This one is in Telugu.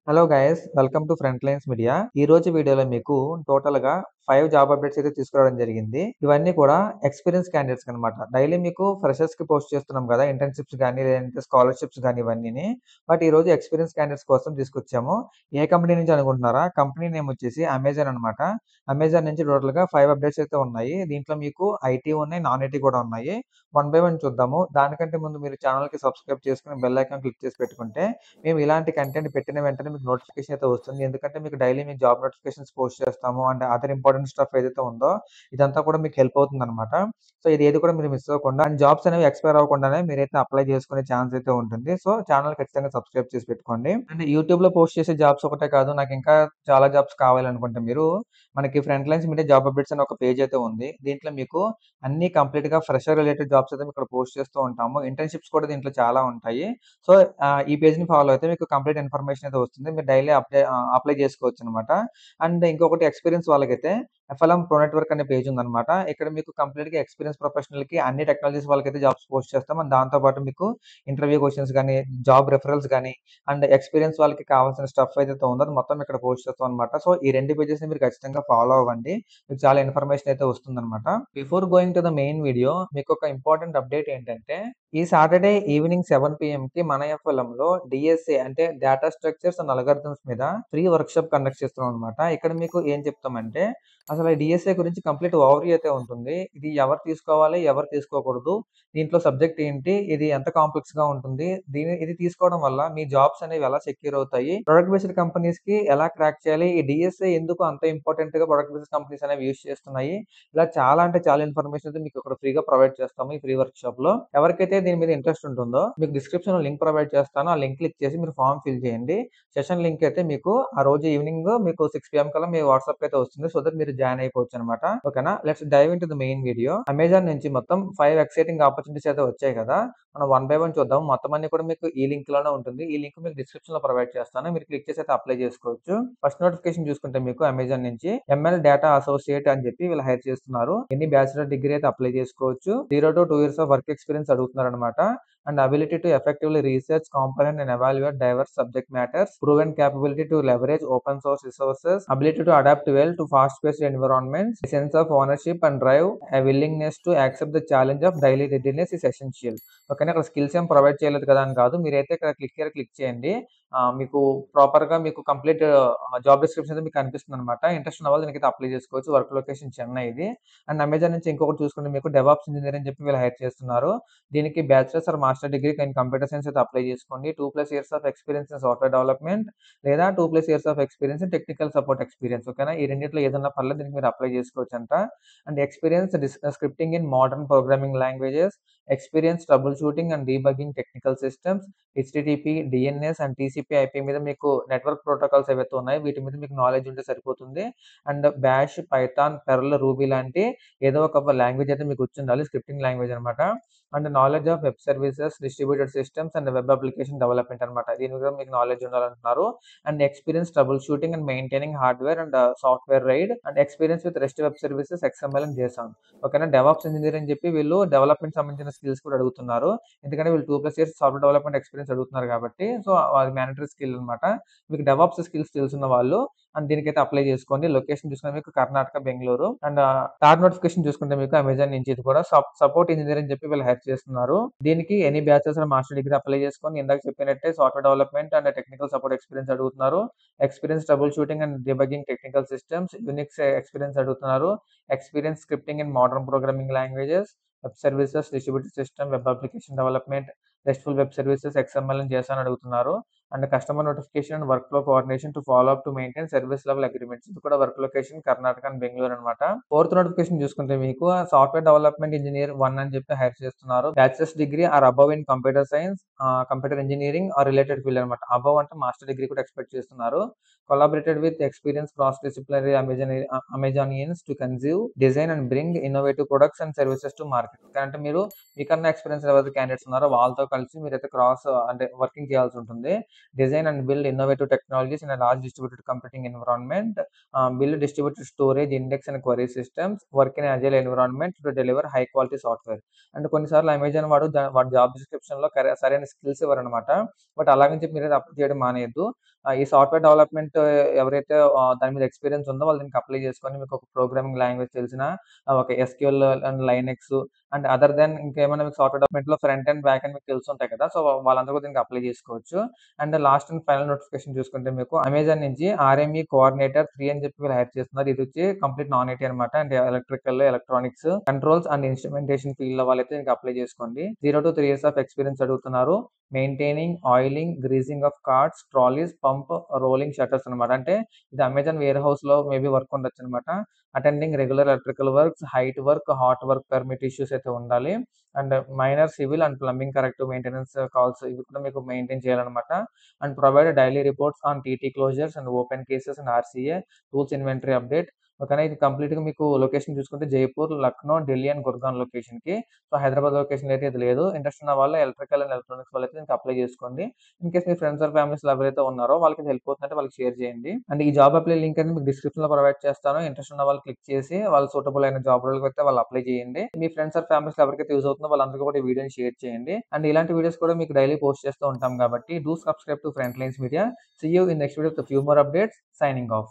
Hello guys welcome to Front Lines media. ఈ రోజు వీడియోలో మీకు టోటల్ గా 5 జాబ్ అప్డేట్స్ అయితే తీసుకురావడం జరిగింది. ఇవన్నీ కూడా ఎక్స్పీరియన్స్ క్యాండిడేట్స్ అన్నమాట. డైలీ మీకు ఫ్రెషర్స్ కి పోస్ట్ చేస్తున్నాం కదా, ఇంటర్న్షిప్స్ కానీ లేదంటే స్కాలర్షిప్స్ కానీ ఇవన్నీ. బట్ ఈ రోజు ఎక్స్పీరియన్స్ క్యాండిడేట్స్ కోసం తీసుకొచ్చాము. ఏ కంపెనీ నుంచి అనుకుంటున్నారా? కంపెనీ నేమ్ వచ్చేసి అమెజాన్ అన్నమాట. అమెజాన్ నుంచి టోటల్ గా 5 అప్డేట్స్ అయితే ఉన్నాయి. దీంట్లో మీకు ఐటీ ఉన్నాయి, నాన్ ఐటీ కూడా ఉన్నాయి. వన్ బై వన్ చూద్దాము. దానికంటే ముందు మీరు ఛానల్ కి సబ్స్క్రైబ్ చేసుకుని బెల్ ఐకాన్ క్లిక్ చేసి పెట్టుకుంటే మేము ఇలాంటి కంటెంట్ పెట్టిన వెంటనే మీకు నోటిఫికేషన్ అయితే వస్తుంది. ఎందుకంటే మీకు డైలీ మీకు జాబ్ నోటిఫికేషన్స్ పోస్ట్ చేస్తాము. అండ్ అదర్ ఇంపార్టెంట్ స్టఫ్ ఏదైతే ఉందో ఇదంతా కూడా మీకు హెల్ప్ అవుతుందన్నమాట. సో ఇది ఏది కూడా మీరు మిస్ అవ్వకుండా అండ్ జాబ్స్ అనేవి ఎక్స్‌పైర్ అవ్వకుండానే మీరైతే అప్లై చేసుకునే ఛాన్స్ అయితే ఉంటుంది. సో ఛానల్ ఖచ్చితంగా సబ్స్క్రైబ్ చేసి పెట్టుకోండి. అండ్ యూట్యూబ్‌లో పోస్ట్ చేసే జాబ్స్ ఒకటే కాదు, నాకు ఇంకా చాలా జాబ్స్ కావాలనుకుంటే మీరు మనకి front Lines media job updates అని ఒక పేజ్ అయితే ఉంది. దీంట్లో మీకు అన్ని కంప్లీట్‌గా ఫ్రెషర్ రిలేటెడ్ జాబ్స్ అయితే ఇక్కడ పోస్ట్ చేస్తూ ఉంటాము. ఇంటర్న్‌షిప్స్ కూడా దీంట్లో చాలా ఉంటాయి. సో, ఈ పేజ్‌ని ఫాలో అయితే మీకు కంప్లీట్ ఇన్ఫర్మేషన్ అయితే వస్తుంది. మీరు డైలీ అప్లై చేసుకోవచ్చనమాట. అండ్ ఇంకొకటి ఎక్స్‌పీరియన్స్ వాళ్ళకైతే ఎఫ్ఎల్ఎం ప్రో నెట్వర్క్ అనే పేజ్ ఉందనమాట. ఇక్కడ మీకు కంప్లీట్‌గా ఎక్స్‌పీరియన్స్ ప్రొఫెషనల్‌కి అన్ని టెక్నాలజీస్ వాళ్ళకైతే జాబ్స్ పోస్ట్ చేస్తాం. అండ్ దాంతో పాటు మీకు ఇంటర్వ్యూ క్వెషన్స్ గాని, జాబ్ రిఫరల్స్ గాని, అండ్ ఎక్స్‌పీరియన్స్ వాళ్ళకి కావాల్సిన స్టఫ్ ఏదైతే ఉందో అది మొత్తం ఇక్కడ పోస్ట్ చేస్తాం అనమాట. సో, ఈ 2 పేజెస్‌ని మీరు ఖచ్చితంగా ఫాలో అవ్వండి. మీకు చాలా ఇన్ఫర్మేషన్ అయితే వస్తుందనమాట. Before going to the main video మీకొక ఇంపార్టెంట్ అప్డేట్ ఏంటంటే ఈ సాటర్‌డే ఈవినింగ్ 7 పీఎంకి మన ఎఫ్ఎల్ఎంలో డీఎస్ఏ అంటే డేటా స్ట్రక్చర్స్ అండ్ అల్గారిథమ్స్ మీద ఫ్రీ వర్క్‌షాప్ కండక్ట్ చేస్తున్నాం అనమాట. ఇక్కడ మీకు ఏం చెప్తామంటే అసలు ఈ డీఎస్ఏ గురించి కంప్లీట్ ఓవర్‌వ్యూ అయితే ఉంటుంది. ఇది ఎవరు తీసుకోవాలి, ఎవరు తీసుకోకూడదు, దీంట్లో సబ్జెక్ట్ ఏంటి, ఇది ఎంత కాంప్లెక్స్‌గా ఉంటుంది, ఇది తీసుకోవడం వల్ల మీ జాబ్స్ అనేవి ఎలా సెక్యూర్ అవుతాయి, ప్రొడక్ట్ బేస్డ్ కంపెనీస్‌కి ఎలా క్రాక్ చేయాలి, ఈ డీఎస్ఏ ఎందుకు అంత ఇంపార్టెంట్‌గా ప్రొడక్ట్ బేస్డ్ కంపెనీస్ అనేవి యూజ్ చేస్తున్నాయి. ఇలా చాలా అంటే చాలా ఇన్ఫర్మేషన్ అయితే మీకు ఇక్కడ ఫ్రీగా ప్రొవైడ్ చేస్తాము ఈ ఫ్రీ వర్క్‌షాప్‌లో. ఎవరికైతే దీని మీద ఇంట్రెస్ట్ ఉంటుందో మీకు డిస్క్రిప్షన్‌లో లింక్ ప్రొవైడ్ చేస్తాను. ఆ లింక్ క్లిక్ చేసి మీరు ఫార్మ్ ఫిల్ చేయండి. సెషన్ లింక్ అయితే మీకు ఆ రోజు ఈవినింగ్ మీకు 6 పీఎం కల్లా మీ వాట్సాప్‌కి అయితే వస్తుంది. సో దట్ మీరు జాయిన్ అయిపోవచ్చనమాట. ఓకేనా? Let's dive into the main video. Amazon నుంచి మొత్తం 5 ఎక్సైటింగ్ ఆపర్చునిటీస్ అయితే వచ్చాయి కదా! మనం వన్ బై వన్ చూద్దాం. మొత్తం అన్ని కూడా మీకు ఈ లింక్‌లోనే ఉంటుంది. ఈ లింక్ మీకు డిస్క్రిప్షన్‌లో ప్రొవైడ్ చేస్తాను. మీరు క్లిక్ చేసి అయితే అప్లై చేసుకోవచ్చు. ఫస్ట్ నోటిఫికేషన్ చూసుకుంటే మీకు అమెజాన్ నుంచి ఎంఎల్ డేటా అసోసియేట్ అని చెప్పి వీళ్ళు హైర్ చేస్తున్నారు. ఎనీ బ్యాచిలర్ డిగ్రీ అయితే అప్లై చేసుకోవచ్చు. 0-2 ఇయర్స్ ఆఫ్ వర్క్ ఎక్స్‌పీరియన్స్ అడుగుతున్నారనమాట. And ability to effectively research, component and evaluate diverse subject matters, proven capability to leverage open source resources, ability to adapt well to fast paced environments, sense of ownership and drive, a willingness to accept the challenge of daily readiness is essential. ఓకేనా? ఇక్కడ స్కిల్స్ ఏం ప్రొవైడ్ చేయలేదు కదా అని కాదు. మీరైతే ఇక్కడ క్లిక్ చేయండి. మీకు ప్రాపర్‌గా మీకు కంప్లీట్ జాబ్ డిస్క్రిప్షన్ అయితే మీకు కనిపిస్తుందనమాట. ఇంట్రెస్ట్ ఉన్న వాళ్ళు దీనికైతే అప్లై చేసుకోవచ్చు. వర్క్ లొకేషన్ చెన్నై ఇది. అండ్ అమెజాన్ నుంచి ఇంకొకటి చూసుకుంటే మీకు డెవాప్స్ ఇంజినీర్ అని చెప్పి వీళ్ళు హైర్ చేస్తున్నారు. దీనికి bachelors or master degree in computer science అయితే అప్లై చేసుకోండి. 2+ years of experience in software development లేదా 2+ years of experience in technical support experience. ఓకేనా? ఈ రెండిట్లో ఏదన్నా పర్లేదు, దీనికి మీరు అప్లై చేసుకోవచ్చంట. And experience scripting in modern programming languages, experience troubleshooting and debugging technical systems, HTTP, DNS and TCP, IP మీద మీకు నెట్వర్క్ ప్రోటోకాల్స్ ఏవైతే ఉన్నాయో వీటి మీద మీకు నాలెడ్జ్ ఉంటే సరిపోతుంది. And Bash, Python, Perl, Ruby లాంటి ఏదో ఒక లాంగ్వేజ్ అయితే మీకు వచ్చుండాలి. స్క్రిప్టింగ్ లాంగ్వేజ్ అనమాట. And knowledge of web services, distributed systems and web application development అనమాట. దీని మీద మీకు నాలెడ్జ్ ఉండాలంటున్నారు. And experience troubleshooting and maintaining hardware and software RAID and experience with REST web services, XML and JSON. ఓకేనా? డెవాప్స్ ఇంజినీర్ అని చెప్పి వీళ్ళు డెవలప్‌మెంట్ సంబంధించిన స్కిల్స్ కూడా అడుగుతున్నారు. ఎందుకంటే వీళ్ళు 2+ ఇయర్స్ సాఫ్ట్‌వేర్ డెవలప్‌మెంట్ ఎక్స్‌పీరియన్స్ అడుగుతున్నారు కాబట్టి. సో, అది మ్యాండేటరీ స్కిల్ అనమాట. మీకు డెవాప్స్ స్కిల్స్ తెలుసున్న వాళ్ళు అండ్ దీనికైతే అప్లై చేసుకోండి. లొకేషన్ చూసుకుంటే మీకు Karnataka, Bengaluru. And third notification చూసుకుంటే మీకు అమెజాన్ నుంచి ఇది కూడా సపోర్ట్ ఇంజినీర్ అని చెప్పి వీళ్ళు హైర్ చేస్తున్నారు. దీనికి any bachelors or master degree apply చేసుకొని ఇందాక చెప్పినట్టే software development and technical support experience అడుగుతున్నారు. Experience troubleshooting and debugging technical systems, Unix experience అడుగుతున్నారు. Experience scripting in modern programming languages, web services, distributed system, web application development, restful web services, XML and JSON అడుగుతున్నారు. And customer notification and workflow coordination to follow up to maintain service level agreements. ఇది కూడా work location Karnataka and Bengaluru అనమాట. ఫోర్త్ నోటిఫికేషన్ చూసుకుంటే మీకు సాఫ్ట్‌వేర్ డెవలప్‌మెంట్ ఇంజినీర్ 1 అని చెప్పి హైర్ చేస్తున్నారు. Bachelors degree or above in computer science, computer engineering or related field అనమాట. అబోవ్ అంటే మాస్టర్ డిగ్రీ కూడా ఎక్స్‌పెక్ట్ చేస్తున్నారు. Collaborated with experience cross disciplinary Amazonians to conceive, design and bring innovative products and services to market. అంటే మీరు మీకన్నా ఎక్స్‌పీరియన్స్ ఎవరైతే క్యాండిడేట్స్ ఉన్నారో వాళ్ళతో కలిసి మీరైతే అంటే వర్కింగ్ చేయాల్సి ఉంటుంది. Design and build innovative technologies in large distributed computing environment, build distributed storage index and query systems, work in agile environment to deliver high quality software. అంటే కొన్నిసార్లు అమెజాన్ వాడు జాబ్ డిస్క్రిప్షన్‌లో సరైన స్కిల్స్ ఇవ్వరనమాట. బట్ అలాగని చెప్పి మీరైతే అప్లై చేయడం మానేయొద్దు. ఈ సాఫ్ట్‌వేర్ డెవలప్‌మెంట్ ఎవరైతే దాని మీద ఎక్స్‌పీరియన్స్ ఉందో వాళ్ళు దీనికి అప్లై చేసుకొని మీకు ఒక ప్రోగ్రామింగ్ లాంగ్వేజ్ తెలిసిన ఒక SQL and Linux and other then ఇంకేమైనా మీకు సాఫ్ట్‌వేర్ డెవలప్‌మెంట్‌లో ఫ్రంట్ అండ్, బ్యాక్ అండ్ మీకు తెలిసుంటాయి కదా! సో, వాళ్ళందరూ కూడా దీనికి అప్లై చేసుకోవచ్చు. And last and final notification చూసుకుంటే మీకు అమెజాన్ నుంచి ఆర్ఎంఈ కోఆర్డినేటర్ 3 అని చెప్పి వీళ్ళు హైర్ చేస్తున్నారు. ఇది వచ్చి కంప్లీట్ నాన్ ఐటీ అనమాట. అంటే electrical, electronics, controls and instrumentation ఫీల్డ్‌లో వాళ్ళైతే దీనికి అప్లై చేసుకోండి. 0-3 ఇయర్స్ ఆఫ్ ఎక్స్‌పీరియన్స్ అడుగుతున్నారు. Maintaining, oiling, greasing of carts, trolleys, pump, rolling shutters అనమాట. అంటే ఇది అమెజాన్ వేర్ హౌస్‌లో మేబీ వర్క్ ఉండొచ్చనమాట. Attending regular electrical works, height work, hot work permit issues అయితే ఉండాలి. అండ్ minor civil and plumbing corrective maintenance calls ఇవి కూడా మీకు మెయింటైన్ చేయాలనమాట. And provide daily reports on TT closures and open cases and RCA, tools inventory update. ఓకేనా. ఇది కంప్లీట్‌గా మీకు లొకేషన్ చూసుకుంటే జైపూర్, లక్నో, ఢిల్లీ అండ్ గుర్గాన్ లొకేషన్‌కి. సో, హైదరాబాద్ లొకేషన్‌లో అయితే ఇది లేదు. ఇంట్రెస్ట్ ఉన్న వాళ్ళు ఎలక్ట్రికల్ అండ్ ఎలక్ట్రానిక్స్ వాళ్ళైతే దీనికి అప్లై చేసుకోండి. ఇన్‌కేస్ మీ ఫ్రెండ్స్ ఆర్ ఫ్యామిలీస్‌లో ఎవరైతే ఉన్నారో వాళ్ళకి ఇది హెల్ప్ అవుతుందంటే వాళ్ళకి షేర్ చేయండి. అండ్ ఈ జాబ్ అప్లై లింక్ అనేది మీకు డిస్క్రిప్షన్‌లో ప్రొవైడ్ చేస్తాను. ఇంట్రెస్ట్ ఉన్న వాళ్ళు క్లిక్ చేసి వాళ్ళు సూటబుల్ అయిన జాబ్ రోల్‌కి అయితే వాళ్ళు అప్లై చేయండి. మీ ఫ్రెండ్స్ ఆర్ ఫ్యామిలీస్‌లో ఎవరికైతే యూజ్ అవుతుందో వాళ్ళందరికీ కూడా ఈ వీడియోని షేర్ చేయండి. అండ్ ఇలాంటి వీడియోస్ కూడా మీకు డైలీ పోస్ట్ చేస్తూ ఉంటాం కాబట్టి do subscribe to Front Lines Media. See you in next video with few more updates. Signing of.